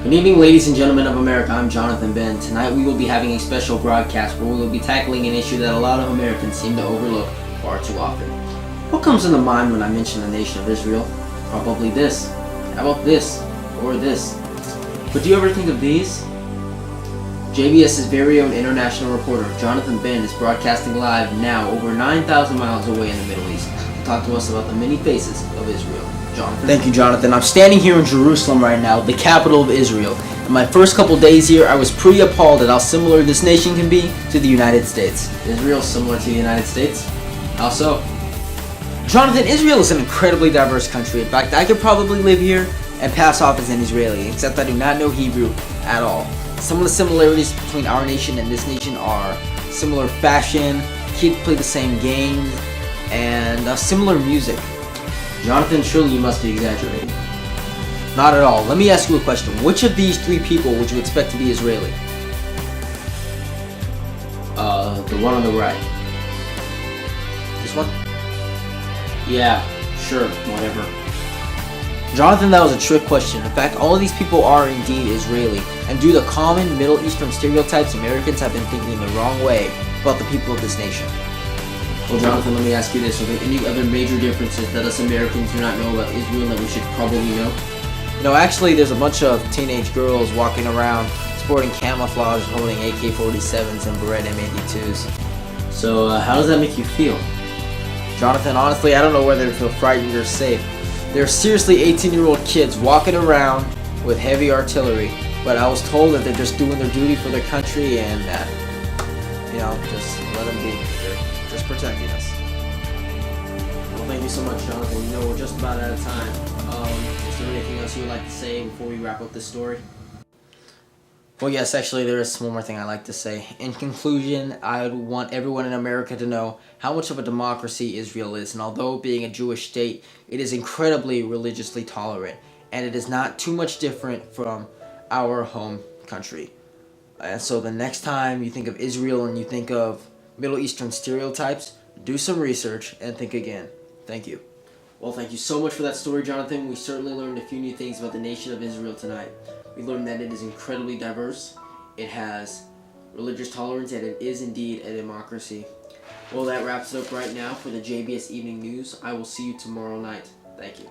Good evening, ladies and gentlemen of America. I'm Jonathan Benn. Tonight we will be having a special broadcast where we will be tackling an issue that a lot of Americans seem to overlook far too often. What comes into mind when I mention the nation of Israel? Probably this. How about this? Or this? But do you ever think of these? JBS's very own international reporter, Jonathan Benn, is broadcasting live now over 9,000 miles away in the Middle East to talk to us about the many faces of Israel. Jonathan? Thank you, Jonathan. I'm standing here in Jerusalem right now, the capital of Israel. In my first couple days here, I was pretty appalled at how similar this nation can be to the United States. Israel similar to the United States? How so? Jonathan, Israel is an incredibly diverse country. In fact, I could probably live here and pass off as an Israeli, except I do not know Hebrew at all. Some of the similarities between our nation and this nation are similar fashion, kids play the same games, and similar music. Jonathan, surely you must be exaggerating. Not at all. Let me ask you a question. Which of these three people would you expect to be Israeli? The one on the right. This one? Yeah, sure, whatever. Jonathan, that was a trick question. In fact, all of these people are indeed Israeli, and due to common Middle Eastern stereotypes, Americans have been thinking the wrong way about the people of this nation. Well, Jonathan, let me ask you this. Are there any other major differences that us Americans do not know about Israel that we should probably know? No, actually, there's a bunch of teenage girls walking around sporting camouflage, holding AK-47s and Fredette M82s. So, how does that make you feel? Jonathan, honestly, I don't know whether to feel frightened or safe. There are seriously 18-year-old kids walking around with heavy artillery, but I was told that they're just doing their duty for their country and, just let them be. They're just protecting us. Well, thank you so much, Jonathan. You know, we're just about out of time. Is there anything else you would like to say before we wrap up this story? Well, yes, actually, there is one more thing I'd like to say. In conclusion, I want everyone in America to know how much of a democracy Israel is. And although being a Jewish state, it is incredibly religiously tolerant. And it is not too much different from our home country. And so the next time you think of Israel and you think of Middle Eastern stereotypes, do some research and think again. Thank you. Well, thank you so much for that story, Jonathan. We certainly learned a few new things about the nation of Israel tonight. We learned that it is incredibly diverse, it has religious tolerance, and it is indeed a democracy. Well, that wraps it up right now for the JBS Evening News. I will see you tomorrow night. Thank you.